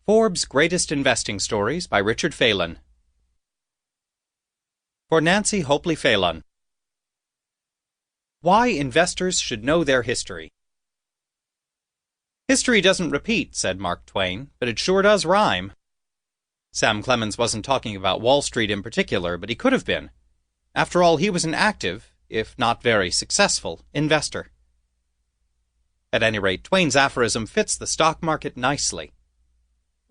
Forbes' Greatest Investing Stories by Richard Phalon. For Nancy Hopley Phalon. Why Investors Should Know Their History. History doesn't repeat, said Mark Twain, but it sure does rhyme. Sam Clemens wasn't talking about Wall Street in particular, but he could have been. After all, he was an active, if not very successful, investor. At any rate, Twain's aphorism fits the stock market nicely.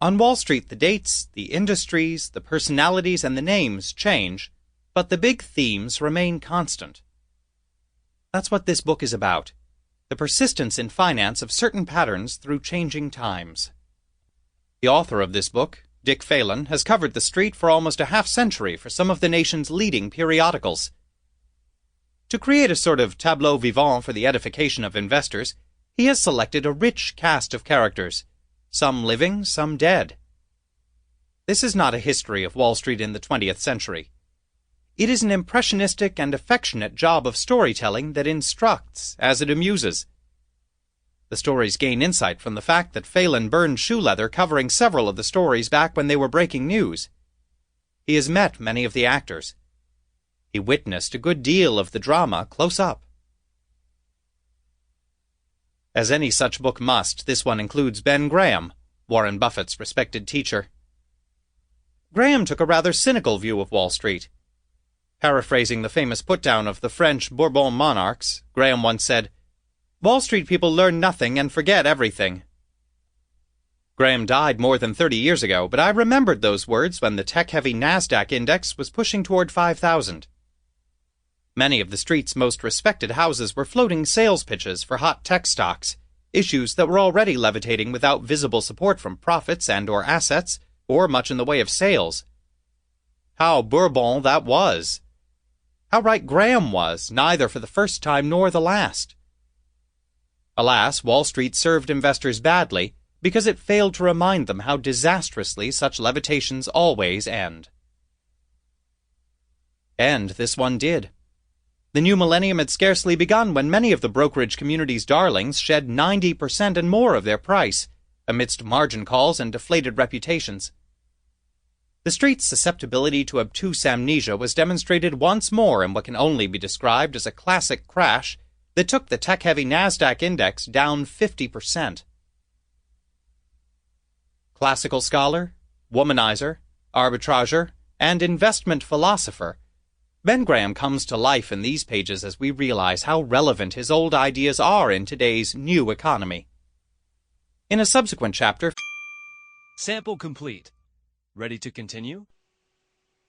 On Wall Street, the dates, the industries, the personalities, and the names change, but the big themes remain constant. That's what this book is about, the persistence in finance of certain patterns through changing times. The author of this book, Dick Phalon, has covered the street for almost a half-century for some of the nation's leading periodicals. To create a sort of tableau vivant for the edification of investors, he has selected a rich cast of characters, some living, some dead. This is not a history of Wall Street in the 20th century. It is an impressionistic and affectionate job of storytelling that instructs as it amuses. The stories gain insight from the fact that Phalon burned shoe leather covering several of the stories back when they were breaking news. He has met many of the actors. He witnessed a good deal of the drama close up. As any such book must, this one includes Ben Graham, Warren Buffett's respected teacher. Graham took a rather cynical view of Wall Street. Paraphrasing the famous put-down of the French Bourbon monarchs, Graham once said, "Wall Street people learn nothing and forget everything." Graham died more than 30 years ago, but I remembered those words when the tech-heavy NASDAQ index was pushing toward 5,000. Many of the street's most respected houses were floating sales pitches for hot tech stocks, issues that were already levitating without visible support from profits and/or assets, or much in the way of sales. How Bourbon that was! How right Graham was, neither for the first time nor the last. Alas, Wall Street served investors badly, because it failed to remind them how disastrously such levitations always end. And this one did. The new millennium had scarcely begun when many of the brokerage community's darlings shed 90% and more of their price, amidst margin calls and deflated reputations. The street's susceptibility to obtuse amnesia was demonstrated once more in what can only be described as a classic crash that took the tech-heavy NASDAQ index down 50%. Classical scholar, womanizer, arbitrager, and investment philosopher, Ben Graham comes to life in these pages as we realize how relevant his old ideas are in today's new economy. In a subsequent chapter... Sample complete. Ready to continue?